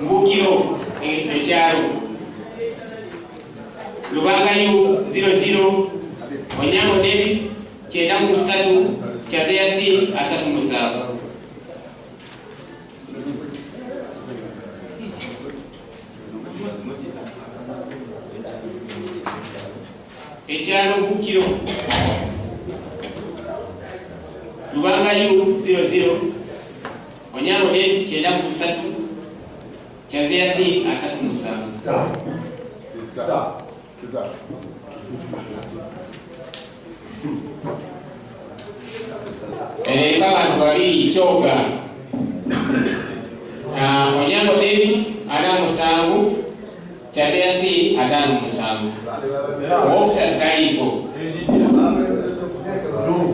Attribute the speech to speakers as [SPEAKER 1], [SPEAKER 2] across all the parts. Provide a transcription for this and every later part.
[SPEAKER 1] Mbukiro ekyalo Lubangayo 00 Onyango David 93 Kyazeyasi 37 ekyalo Mbukiro Lubangayo 00 Onyango David 93 Kyazeyasi 37 abantu babiri Kyoga Onyango David 57 Kyazeyasi 57 Okusatu kaliiko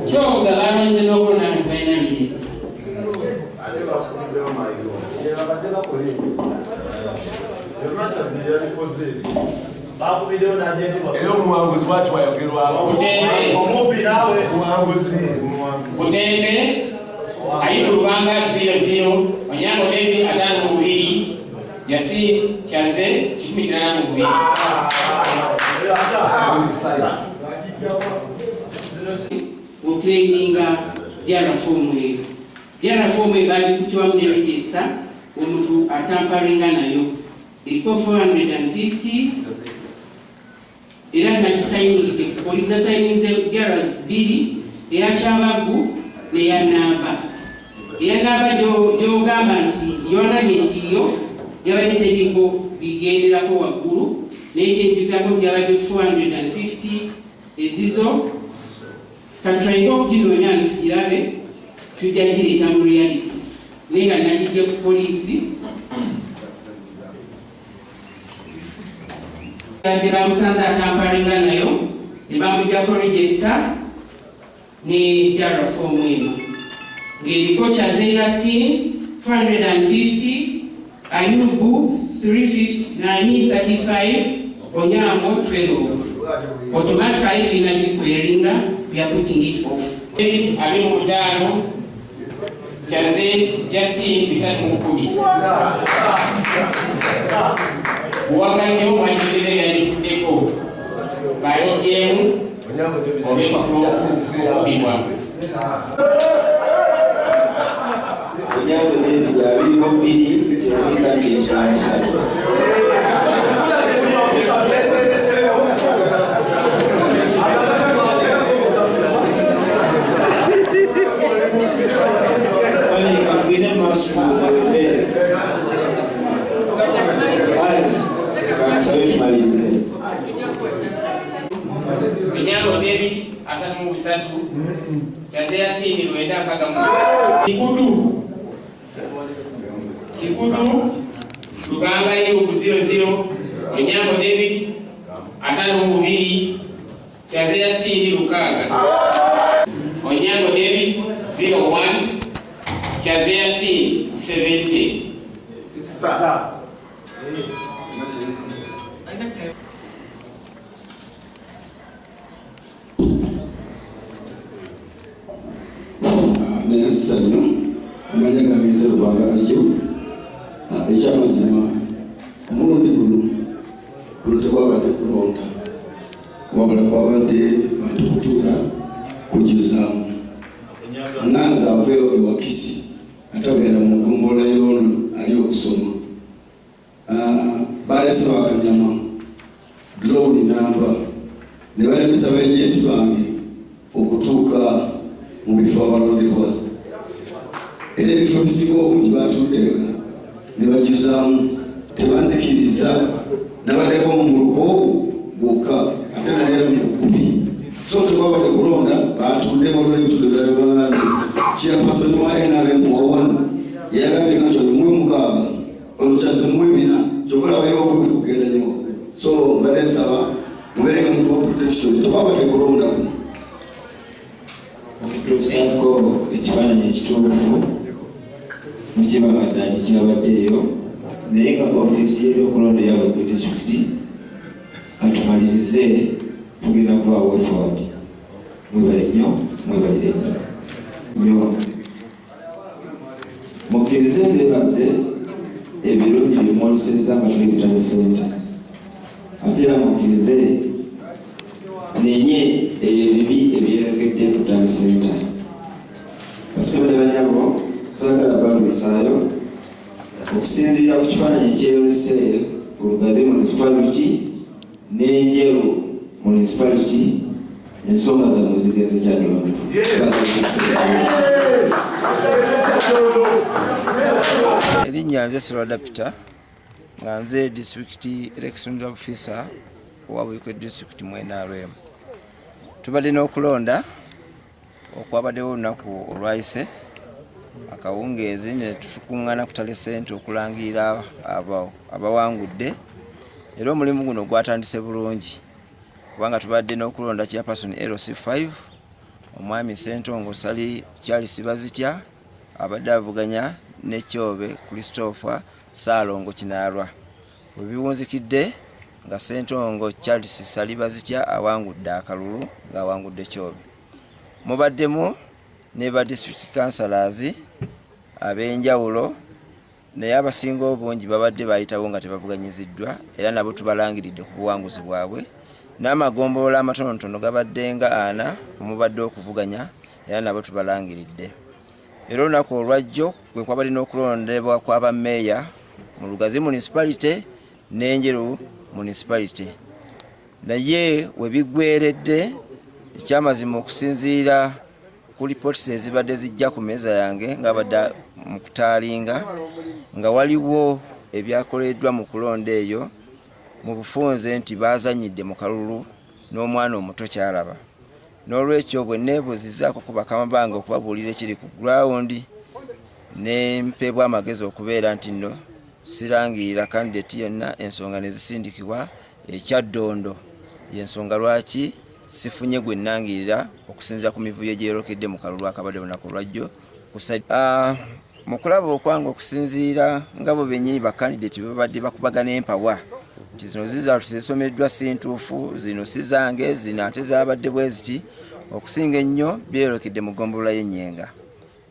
[SPEAKER 2] Kyoga bamanyize n'okulonda nti balina minisita
[SPEAKER 3] omuwanguzi bwati wayogerwako
[SPEAKER 1] Butembe Ayubu Lubanga 00 Onyango David 52 Yasi Kyaze 182
[SPEAKER 2] okulaininga diara fomu bali kutiwamu ne register omuntu atamparinga nayo iko 450 era nakisainingide police nasaininze diara 2 eyakyabagu neyanava gyogamba nti yonamye kiyo yabadde teriko bigenderako waggulu n'ekyenjigiramu nti yabadde 450 ezizo katulaike okuginoonya ntugirabe tujja gireeta mu reality naye nga nagijja ku poliisi bamusanze atampalinga nayo ne bamujjako register ne dara fomu eno ng'eriko Kyaze Yasin 450, Ayubu 335, Onyango 12. Automatically tulina gikweringa, we are putting it off.
[SPEAKER 1] Ali mutano Kyaze Yasin 310. Uwaganyo mwajibire yalifudeko bayijemu olw'empapula okubibwa.
[SPEAKER 4] Onyango David abirimu bbiri tebunika n'etaano. Tugende maaso tubeere. Kansabe tumalirize.
[SPEAKER 1] Onyango David 33, Kyaze Yasin 961. Kikudu Lubanga Ayubu 00, Onyango David 52, Kyaze Yasin 6. Onyango David 01, Kyaze Yasin 70.
[SPEAKER 5] Sanyo umanya ngamenze Lubanga Ayubu ekyamazima omulundi guno tekwabadde kulonda wabula kwabadde bantu kutuula kujuzaamu nanze aveeyo ewakisi atabeera mu ggombolola y'ono ali okusoma balese bakanyama drone namba ne balemesa b'ejenti bange okutuuka mu bifo abalondebwa era ebifo bisinga obungi batuddeega ne bajuzaamu tebanzikiriza nabaddeko mu muluko gwokka ate nayeera mu 10 so tekwabadde kulonda batudde balole ebitulo ebirala byabalabye chairperson wa NRM owanu yagambye nga nti oyo muwe 6 olukyaze muwe 4 kyokolabayo okubiri kugenda nnyo so mbadde nsaba mubeere nga muntu wa protection tekwabadde kulonda kuno
[SPEAKER 4] okutuusaako ekifaananyi ekituufu mukibabadde kikyabaddeeyo naye nga ofiisi y'ebyokulonda yava ku disitulikiti katumalirize tugenda kubaawo efford. Mwebale nnyo, mwebalire nnyo. Mukkirize beebaze ebirungi bye mwolesezza nga tuli Butale Center. Ate era mukkirize nenye ebibi ebyerekedde ku Butale Center. Basibale banyabo saagala balwisaayo okusinziira ku kifaananyi ekyeyolese ku Lugazi municipality n'Enjeru municipality ensonga zammwe zigenze Kyaddondo.
[SPEAKER 6] Erinnya nze Sirwada Peter nga nze district election officer owa Buikwe district mu NRM. Tubadde n'okulonda okwabaddewo olunaku olwayise akawungeezi ne tukuŋŋaana ku Butale Center okulangirira abawangudde era omulimu guno gwatandise bulungi kubanga tubadde n'okulonda chairperson LC5 omwami Ssentongo Sali Charles Bazitya abadde avuganya ne Kyobe Christopher Salongo Kinaalwa. Bwe biwunzikidde nga Ssentongo Charles Sali Bazitya awangudde akalulu ng'awangudde Kyobe. Mubaddemu ne ba district councillors ab'enjawulo naye abasinga obungi babadde bayitawo nga tebavuganyiziddwa era nabo tubalangiridde ku buwanguzi bwabwe. N'amagombolola amatonotono gabadde nga 4 omubadde okuvuganya era nabo tubalangiridde. Era olunaku olwajjo kwe kwabadde n'okulondebwa kw'abameeya mu Lugazi municipality n'Enjeru municipality. Naye we biggweredde ekyamazima okusinziira ku reports ezibadde zijja ku meeza yange nga badde mu kutaalinga nga waliwo ebyakoleddwa mu kulonda eyo mu bufunze nti bazanyidde mu kalulu n'omwana omuto kyalaba. N'olwekyo bwe neebuuzizaako ku bakamabanga okubabuulira ekiri ku ground ne mpebwa amagezi okubeera nti nno sirangirira kandidate yonna ensonga ne zisindikibwa ekyaddondo. Y'ensonga lwaki sifunye gwe nnangirira okusinziira ku mivuyo gyeyolekedde mu kalulu akabadde olunaku lwajjo. Mu kulaba okwange okusinziira nga bo bennyini bakandidate babadde bakubagana empawa nti zino zizaatu zisomeddwa si ntuufu, zino si zange, zino ate zaabadde bwe ziti, okusinga ennyo byeyolekedde mu ggombolola y'Ennyenga.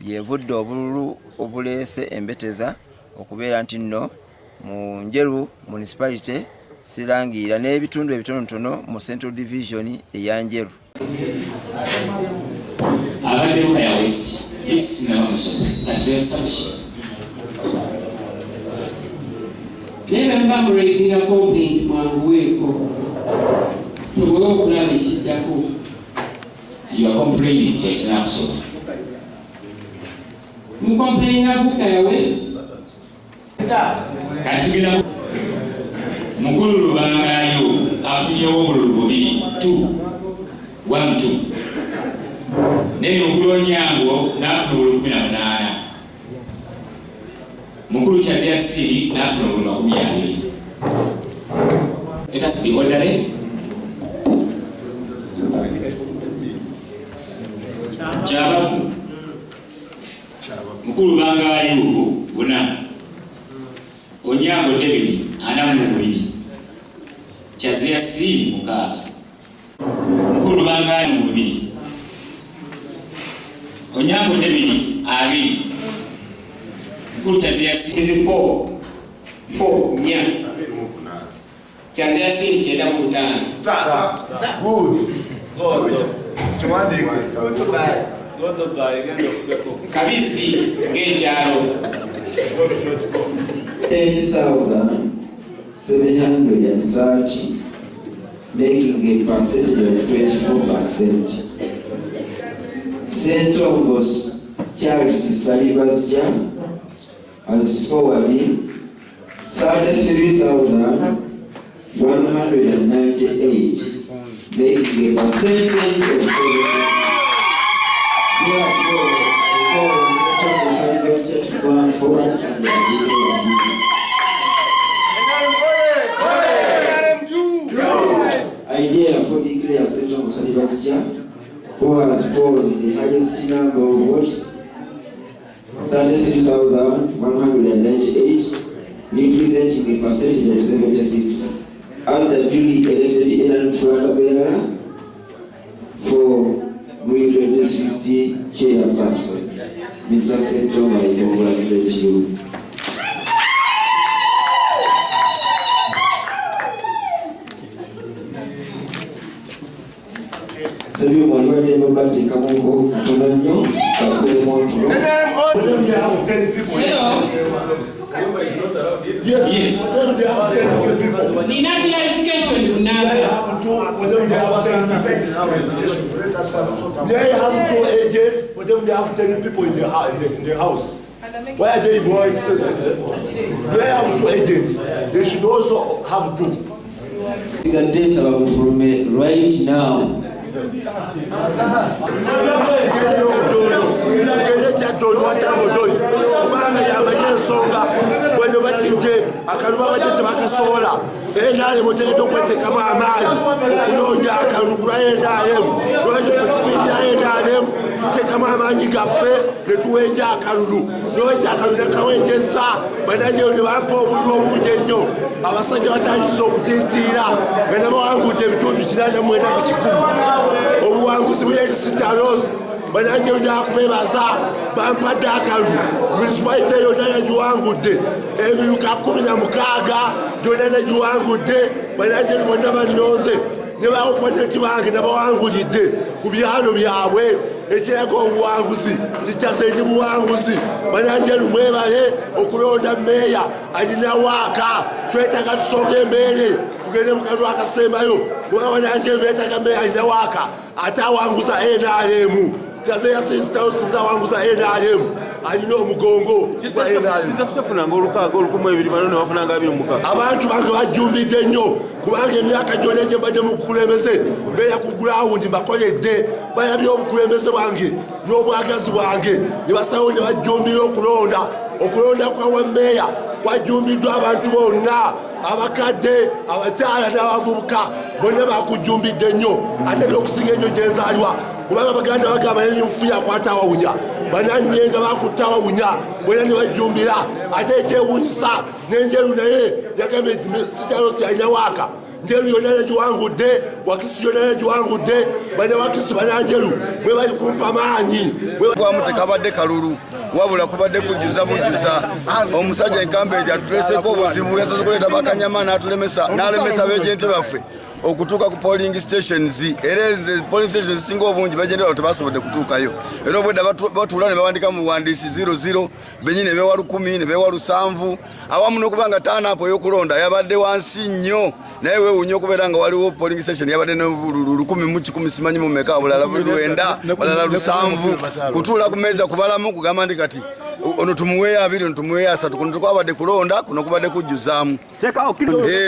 [SPEAKER 6] Yevudde obululu obuleese embeteza okubeera nti nno mu Njeru municipality sirangirira n'ebitundu ebitonotono mu Central Division eya Njeru.
[SPEAKER 7] Abaddewo ya West East n'abamusomo kati sabiki
[SPEAKER 2] naye bwe muraising a complaint mwanguweeko sobola okulaba ekiddako.
[SPEAKER 7] You are complaining kyekinakusoma
[SPEAKER 2] mukomplaininga buka ya West
[SPEAKER 7] kati tugenda mukulu Lubangayo afunyewo obululu bubiri 1-2 naye mukulu Onyango n'afuna obululu 18. Mukulu Kyazia Siri n'afuna obululu 20. Let us be orderly. Kyababu mukulu Lubangayo 4. Onyango David 42. Kyazia Siri 6. Mukulu Lubangayo 2. Onyango David 2. Mukulu Kyazia Siri
[SPEAKER 1] 4 nya Kyazia Siri 9. Kabisi ng'ekyalo
[SPEAKER 4] 10,730, making a percentage of 24%. St. Thomas Charles Salibasja has forwarded 33,198, making a percentage of 7%. Therefore, St. Thomas Salibasja to come forward and I therefore declare St. Thomas Salibasja, who has polled the highest number of votes, 33,198, representing a percentage of 76, as the duly elected Ellen Fuanda for Muhidwe District Chairperson. Mr. St. Thomas, I congratulate you. Sabi mwalimu mbati kamungo tunanyo kakule mwanzo.
[SPEAKER 7] Yes.
[SPEAKER 2] Nina clarification unavyo.
[SPEAKER 3] They have 2 agents, for them they have 10 people in the house. Why are they boys? They have 2 agents. They should also have 2.
[SPEAKER 4] The dates are from right now.
[SPEAKER 3] Abasajja batandise okutiitiira nga nabawangudde ebitundu 89 obuwanguzi bw'ekisitalosi banange njakubebaza bampadde akalulu munisipalite yonna nagiwangudde emiruka 16 gyonna nagiwangudde banange bonna bannonze ne baoponenti bange nabawangulidde ku byalo byabwe ekiraga obuwanguzi likyaze ndi buwanguzi banange lumwebale okulonda meeya alina waaka twetaaga tusonga embeere tugende mukalulu akasembayo kubanga banange beetaaga meeya alina waaka ate awanguza NRM kyaze yasinzitawo sinza awanguza NRM alina omugongo gwa NRM. Abantu bange bajjumbidde nnyo kubanga emyaka gyonna gye mbadde mu bukulembeze mbeera ku gurawundi mbakoledde bayabye obukulembeze bwange n'obwagazi bwange ne basawo ne bajjumbira okulonda kwa wammeeya kwajjumbiddwa abantu bonna abakadde abakyala n'abavubuka bonna bakujjumbidde nnyo ate n'okusinga ennyo gye nzaalibwa kubanga baganda bagamba yenyimufu yakwata awawunya banannyenga bakutta awawunya bonna ne bajjumbira ate ekyewunyisa n'enjeru naye yagambye sitalosi alina waaka njeru yonna negiwangudde wakisi yonna negiwangudde bane wakisi bananjeru bwe bali kumpa maanyi
[SPEAKER 5] bwamu tekabadde kalulu wabula kubadde kujjuza bujjuza omusajja enkambe nti atuleseko obuzibu yasoze okuleeta bakanyama n'alemesa b'ejenti baffe okutuuka ku polling stations era polling stations singa obungi bajenti baffe tebasobodde kutuukayo era obwedda batuula ne bawandika mu buwandiisi 00 benyini ne bewa 10 ne bewa 7 awamu n'okubanga taanapo ey'okulonda yabadde wansi nnyo naye weewuunya okubeera nga waliwo polling station yabadde n'obululu 10 simanyi mu meka bulala 9 balala 7 kutuula ku meeza kubalamu kugamba ndi kati ono tumuweeyo 2 ono tumuweeyo 3 kuno tekwabadde kulonda kuno kubadde kujjuzaamu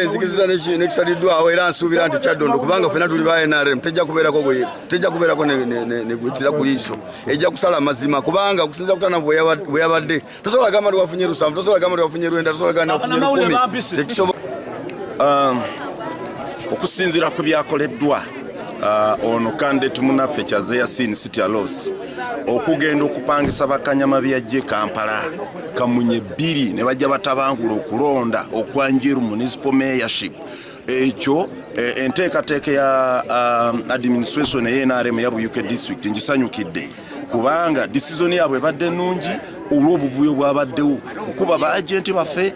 [SPEAKER 5] nzikiriza nekisaliddwawo era nsuubira nti Kyaddondo kubanga ffenna tuli ba NRM tejja kubeerako ne gwetira ku liiso ejja kusala mazima kubanga okusinza kutana bwe yabadde tosobola gamba ndi wafunye 7 tosobola gamba ndi wafunye 9 tosobola gamba ndi wafunye 10 tekisobola
[SPEAKER 8] okusinzira ku byakoleddwa ono kandidate munaffe Kyaze Yasin City Alos okugenda okupangisa bakanyama byajje Kampala kamunye 2 ne bajja batabangula okulonda okwanjeru municipal mayorship ekyo enteekateeka ya administration ya NRM ya Buyuke district ngisanyukidde kubanga decision yabwe badde nungi olw'obuvuyo bwabaddewo okuba baagenti baffe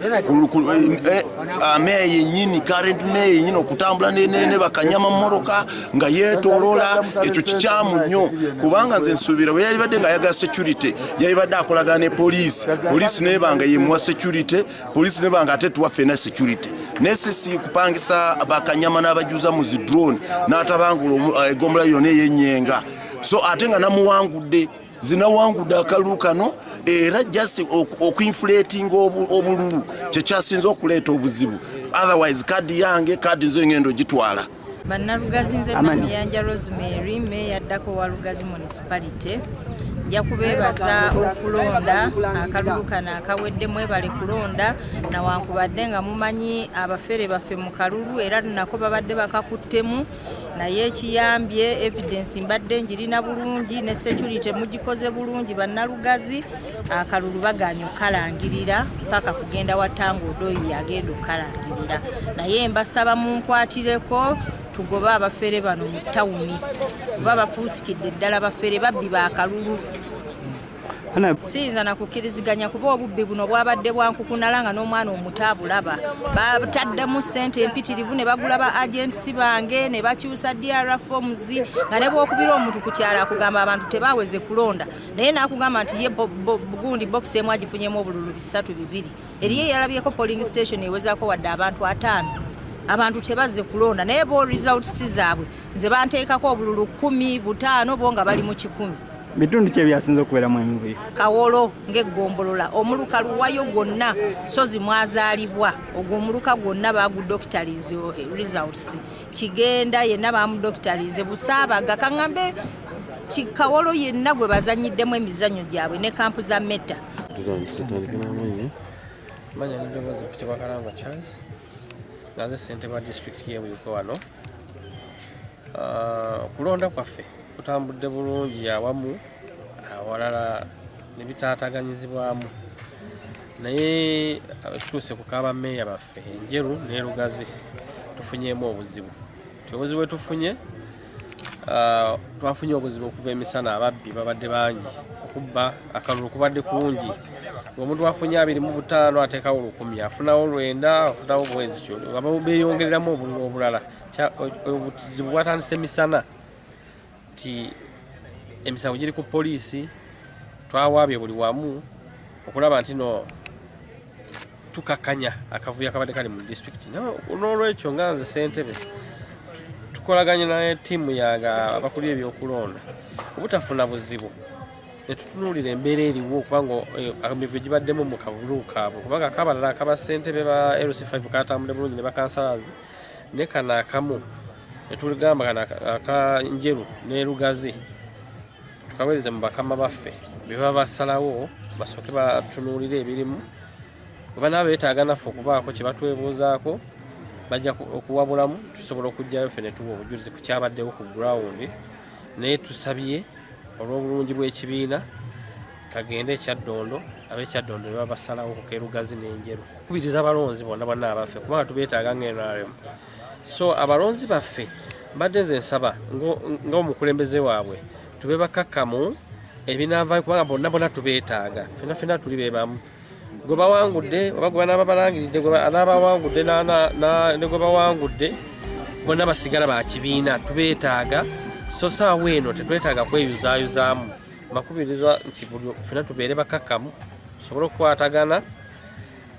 [SPEAKER 8] meya yennyini current meya yennyini okutambula ne bakanyama mmoroka nga yeetooloola ekyo kikyamu nnyo kubanga nze nsuubira bwe yali badde ng'ayagala security yali badde akolagana ne poliisi nebanga yemuwa security poliisi nebanga ate tuwa ffenna security nesisi kupangisa bakanyama n'abajuza mu zidrone n'atabangula egombola yonna ey'ennyenga so ate nga namuwangudde zinawangudde akalulu kano era just okuinflating obululu kyekyasinze okuleeta obuzibu otherwise kadi yange kadi nze ngendo gitwala
[SPEAKER 9] bannalugazi nze Namuyanja Rosemary meya addako wa Lugazi municipality nja kubeebaza okulonda akalulu kano akawedde mwebale kulonda nawankubadde nga mumanyi abafere baffe mu kalulu era nako babadde bakakuttemu naye ekiyambye evidence mbadde njirina bulungi ne security mugikoze bulungi bannalugazi akalulu baganya okalangirira paka kugenda watanga odoyi agenda okalangirira naye mbasaba munkwatireko tugoba abafere bano mu tawuni kuba bafuusikidde ddala abafere babbi bakalulu Siiza na kukiriziganya kuba obubbi buno bwabadde bwankukunalanga n'omwana omutabulaba bataddemu ssente empitirivu ne bagula ba agents bange ne bakyusa DR forms nga ne bw'okubira omuntu ku kyala akugamba abantu tebaweze kulonda naye n'akugamba nti ye bugundi box emu agifunyemu obululu 3-2 eriye yalabyeko polling station ewezaako wadde abantu 5 abantu tebazze kulonda naye bo results zaabwe nze banteekako obululu 10 5 bo nga bali mu 10
[SPEAKER 10] bitundu kye byasinze okubeera mu emivuyo
[SPEAKER 9] Kawolo ng'eggombolola omuluka luwayo gwonna sozi mwazaalibwa ogwo omuluka gwonna bagudokitalize results kigenda yenna bamudokitalize busaabaga kaŋŋambe Kawolo yenna gwe bazanyiddemu emizannyo gyabwe ne kampu za Meta
[SPEAKER 11] manya ndowooza Peter Bakalamba Charles naze ssentebe wa district y'e Buyuko wano kulonda kwaffe kutambudde bulungi awamu awalala ne bitaataganyizibwamu naye tutuuse ku kaaba meeya baffe enjeru ne Lugazi tufunyemu obuzibu obuzibu tufunye twafunye obuzibu okuva emisana ababbi babadde bangi okubba akalulu kubadde kungi omuntu wafunye 25 ateekawo 10 afunawo 9 afunawo bwezi kyo nga beeyongereramu obululu obulala obuzibu bwatandise emisana ti emisango giri ku poliisi twawaabye buli wamu okulaba nti no tukakanya akavuyo akabadde kali mu district n'olwekyo nga nze ssentebe tukolaganye naye ttiimu yaga abakuli ebyokulonda obutafuna buzibu ne tutunuulira embeera eriwo kubanga emivuyo gibaddemu mu kavuluuka abo kubanga kabalala akaba ssentebe ba LC5 katambudde bulungi ne bakansalazi ne kano akamu ne tuligamba kano aka Njeru ne Lugazi tukaweereze mu bakama baffe bye baba basalawo basooke batunuulire ebirimu bwe banaaba beetaaga naffe okubaako kye batwebuuzaako bajja okuwabulamu tusobola okujjayo ffe ne tuwa obujulizi ku kyabaddewo ku ground naye tusabye olw'obulungi bw'ekibiina kagende ekyaddondo ab'ekyaddondo ne baba basalawo ku Kerugazi n'Enjeru kubiriza abalonzi bonna bonna abaffe kubanga tubeetaaga ng'NRM so abalonzi baffe mbadde nze nsaba ng'omukulembeze waabwe tube bakakkamu ebinaavaayo kubanga bonna bonna tubeetaaga ffenna tuli be bamu gwe bawangudde oba gwe banaaba balangiridde gwe anaabawangudde ne gwe bawangudde bonna basigala ba kibiina tubeetaaga so saawa eno tetwetaaga kweyuzaayuzaamu bakubiriza nti ffenna tubeere bakakkamu tusobole okukwatagana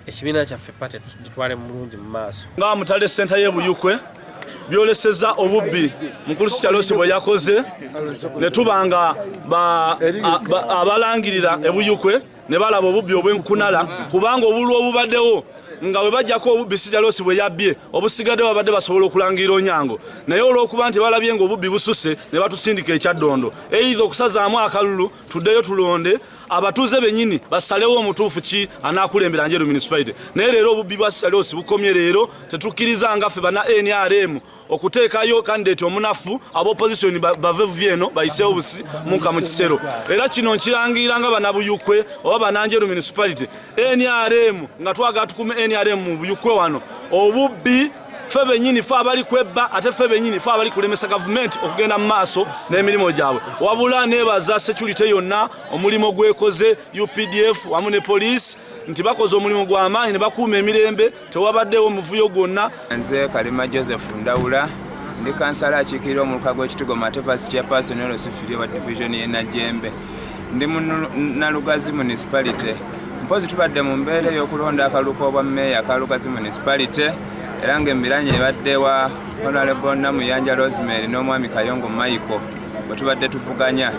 [SPEAKER 11] ekibiina kyaffe pate gitwale mu bulungi mu maaso
[SPEAKER 12] nga Mutale senta y'e Buyukwe byoleseza obubbi mukulu Charles bwe yakoze ne tubanga abalangirira e Buyukwe ne balaba obubbi obwenkunala kubanga obulwa obubaddewo nga we bajjako obubbi Charles bwe yabbye obusigadde babadde basobola okulangirira Onyango naye olw'okuba nti balabye ng'obubbi bususe ne batusindika ekyaddondo either okusazaamu akalulu tuddeyo tulonde abatuuze bennyini basalewo omutuufu ki anaakulembera Njeru municipality naye leero obubbi bwa Charles bukomye leero tetukkiriza nga ffe bana NRM okuteekayo kandidate omunafu ab'opposition bavevu eno bayiseewo busi munka mu kisero era kino nkirangira nga Bannabuyukwe oba bana Njeru municipality NRM nga twagala tukume NRM mu Buyukwe wano obubbi ffe bennyini ffe abali kwebba ate ffe bennyini ffe abali kulemesa gavumenti okugenda mu maaso n'emirimu gyabwe wabula neebaza security yonna omulimu gwekoze UPDF wamu ne police nti bakoze omulimu gw'amaanyi ne bakuuma emirembe tewabaddewo muvuyo gwonna.
[SPEAKER 6] Nze Kalima Joseph Ndawula ndi kansala akiikirira omuluka gw'ekitigo Matevas chairperson olosifiri wa division y'e Najjembe ndi mu Nalugazi municipality mpozi tubadde mu mbeera y'okulonda akaluko obwa meeya ka Lugazi municipality era ng'embiranye ebadde wa Honorable Namuyanja Rosemary n'omwami Kayongo Michael bwe tubadde tuvuganya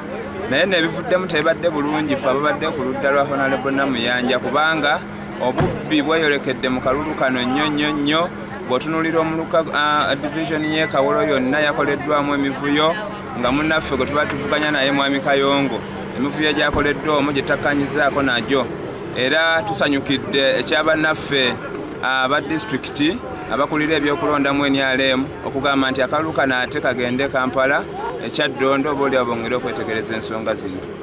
[SPEAKER 6] naye n'ebivuddemu tebadde bulungi ffe ababadde ku ludda lwa Honorable Namuyanja kubanga obubbi bweyolekedde mu kalulu kano nnyo bw'otunuulira omuluka division y'e Kawolo yonna yakoleddwamu emivuyo nga munnaffe gwe tuba tuvuganya naye mwami Kayongo emivuyo gyakoleddwa omu gye takkanyizaako nagyo era tusanyukidde ekyabannaffe aba disitulikiti abakulira ebyokulondamu NRM okugamba nti akaluka nate kagende Kampala ekyaddondo oba oli abongere okwetegereza ensonga zino.